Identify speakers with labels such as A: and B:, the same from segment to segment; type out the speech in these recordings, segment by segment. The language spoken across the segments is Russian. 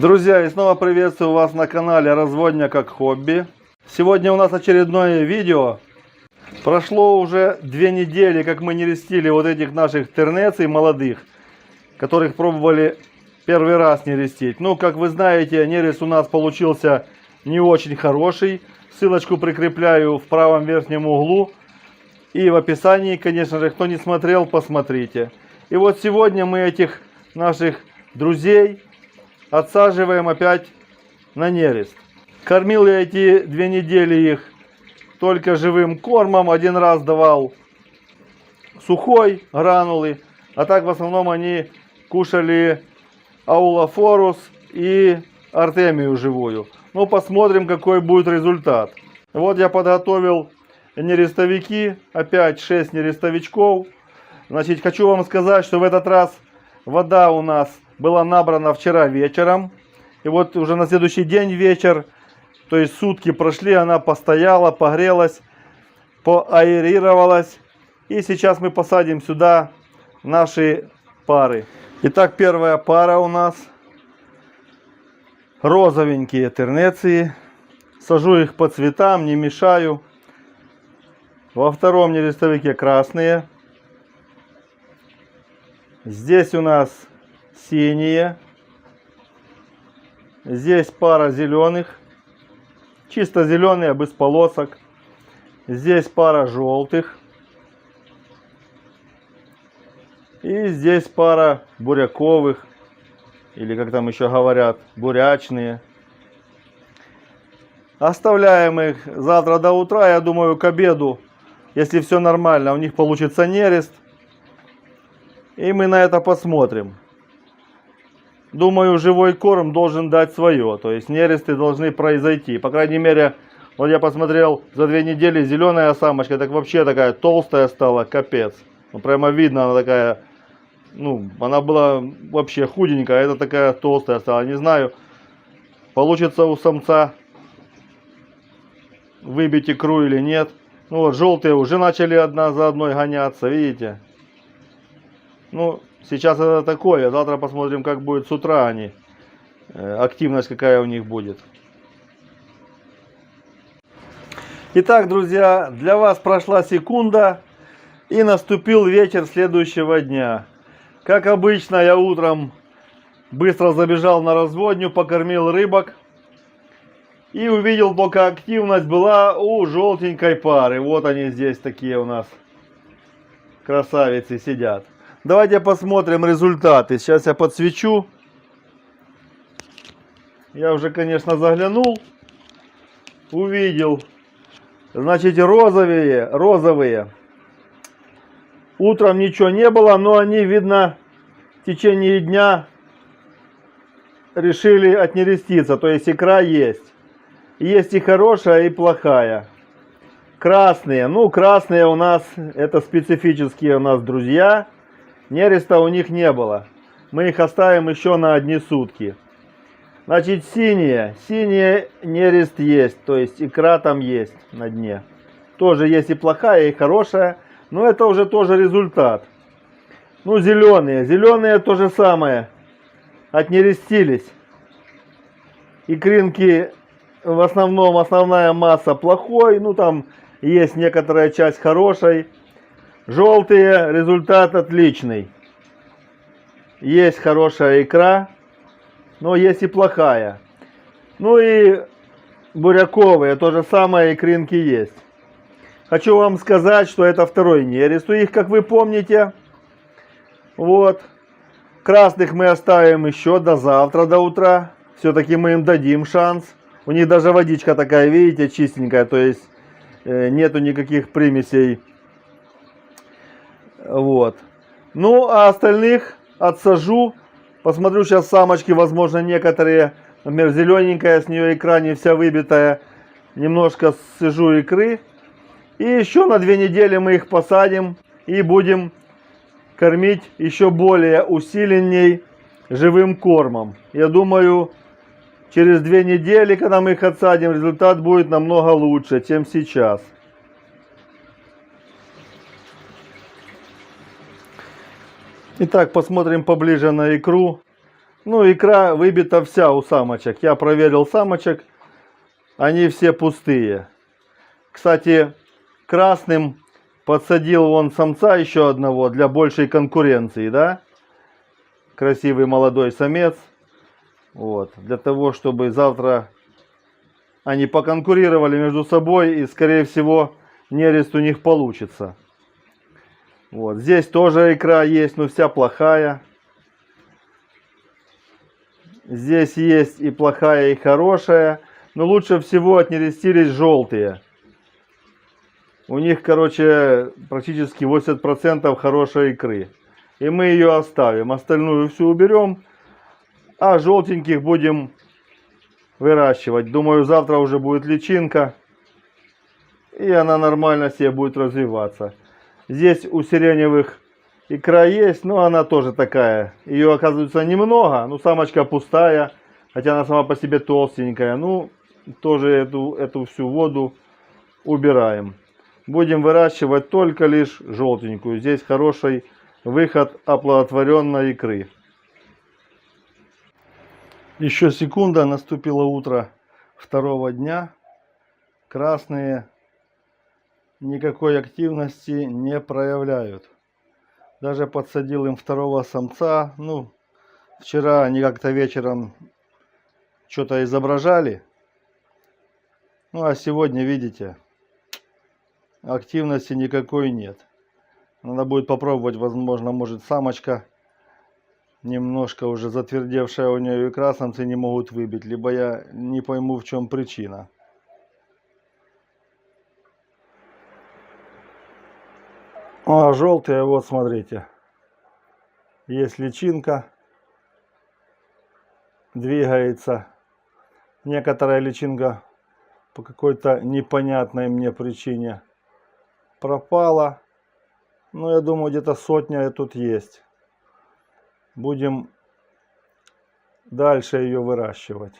A: Друзья, и снова приветствую вас на канале Разводня как хобби. Сегодня у нас очередное видео. Прошло уже 2 недели, как мы нерестили вот этих наших тернеций молодых, которых пробовали первый раз нерестить. Ну, как вы знаете, нерест у нас получился не очень хороший. Ссылочку прикрепляю в правом верхнем углу. И в описании, конечно же, кто не смотрел, посмотрите. И вот сегодня мы этих наших друзей отсаживаем опять на нерест. Кормил я эти 2 недели их только живым кормом. Один раз давал сухой гранулы, а так в основном они кушали аулофорус и артемию живую. Ну, посмотрим, какой будет результат. Вот я подготовил нерестовики, опять 6 нерестовичков. Значит, хочу вам сказать, что в этот раз вода у нас была набрана вчера вечером. И вот уже на следующий день вечер, то есть сутки прошли, она постояла, погрелась, поаэрировалась. И сейчас мы посадим сюда наши пары. Итак, первая пара у нас розовенькие тернеции. Сажу их по цветам, не мешаю. Во втором нерестовике красные. Здесь у нас синие. Здесь пара зеленых. Чисто зеленые, без полосок. Здесь пара желтых. И здесь пара буряковых. Или как там еще говорят, бурячные. Оставляем их завтра до утра. Я думаю, к обеду, если все нормально, у них получится нерест. И мы на это посмотрим. Думаю, живой корм должен дать свое. То есть нересты должны произойти. По крайней мере, вот я посмотрел за 2 недели, зеленая самочка так вообще такая толстая стала, капец. Ну, прямо видно, она такая, ну, она была вообще худенькая, а это такая толстая стала. Не знаю, получится у самца выбить икру или нет. Ну вот, желтые уже начали одна за одной гоняться, видите? Ну, сейчас это такое. Завтра посмотрим, как будет с утра они. Активность какая у них будет. Итак, друзья, для вас прошла секунда. И наступил вечер следующего дня. Как обычно, я утром быстро забежал на разводню, покормил рыбок. И увидел, только активность была у желтенькой пары. Вот они здесь такие у нас красавицы сидят. Давайте посмотрим результаты. Сейчас я подсвечу. Я уже, конечно, увидел. Значит, розовые. Утром ничего не было, но они, видно, в течение дня решили отнереститься. То есть икра есть. Есть и хорошая, и плохая. Красные. Ну, красные у нас, это специфические у нас друзья. Нереста у них не было. Мы их оставим еще на 1 сутки. Значит, синие. Синие нерест есть. То есть икра там есть на дне. Тоже есть и плохая, и хорошая. Но это уже тоже результат. Ну, зеленые. Зеленые то же самое. Отнерестились. Икринки в основном, основная масса плохой. Ну, там есть некоторая часть хорошей. Желтые, результат отличный. Есть хорошая икра, но есть и плохая. Ну и буряковые, то же самое, икринки есть. Хочу вам сказать, что это второй нерест у них, как вы помните. Вот. Красных мы оставим еще до завтра, до утра. Все-таки мы им дадим шанс. У них даже водичка такая, видите, чистенькая, то есть нету никаких примесей. Вот. Ну, а остальных отсажу. Посмотрю сейчас самочки, возможно, некоторые, например, зелененькая, с нее икра не вся выбитая. Немножко сажу икры. И еще на 2 недели мы их посадим и будем кормить еще более усиленней живым кормом. Я думаю, через 2 недели, когда мы их отсадим, результат будет намного лучше, чем сейчас. Итак, посмотрим поближе на икру. Ну, икра выбита вся у самочек. Я проверил самочек. Они все пустые. Кстати, красным подсадил вон самца еще одного для большей конкуренции, да? Красивый молодой самец. Вот. Для того, чтобы завтра они поконкурировали между собой, и, скорее всего, нерест у них получится. Вот. Здесь тоже икра есть, но вся плохая. Здесь есть и плохая, и хорошая. Но лучше всего отнерестились желтые. У них, короче, практически 80% хорошей икры. И мы ее оставим. Остальную всю уберем. А желтеньких будем выращивать. Думаю, завтра уже будет личинка. И она нормально себе будет развиваться. Здесь у сиреневых икра есть, но она тоже такая. Ее, оказывается, немного. Ну, самочка пустая. Хотя она сама по себе толстенькая. Ну, тоже эту всю воду убираем. Будем выращивать только лишь желтенькую. Здесь хороший выход оплодотворенной икры. Еще секунда, наступило утро второго дня. Красные никакой активности не проявляют. Даже подсадил им второго самца. Ну, вчера они как-то вечером что-то изображали. Ну, а сегодня, видите, активности никакой нет. Надо будет попробовать, возможно, может самочка немножко уже затвердевшая у нее икра, самцы не могут выбить. Либо я не пойму, в чем причина. А желтые, вот смотрите. Есть личинка. Двигается. Некоторая личинка по какой-то непонятной мне причине пропала. Но я думаю, где-то сотня тут есть. Будем дальше ее выращивать.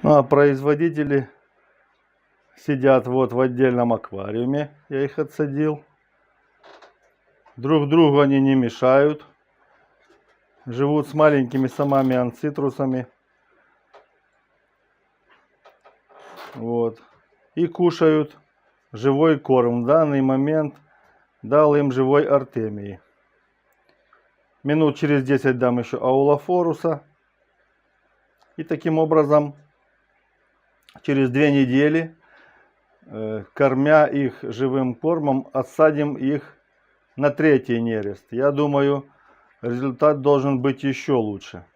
A: Ну, а производители сидят вот в отдельном аквариуме. Я их отсадил. Друг другу они не мешают. Живут с маленькими самами анцитрусами. Вот. И кушают живой корм. В данный момент дал им живой артемии. Минут через 10 дам еще аулофоруса. И таким образом через 2 недели, кормя их живым кормом, отсадим их на третий нерест. Я думаю, результат должен быть еще лучше.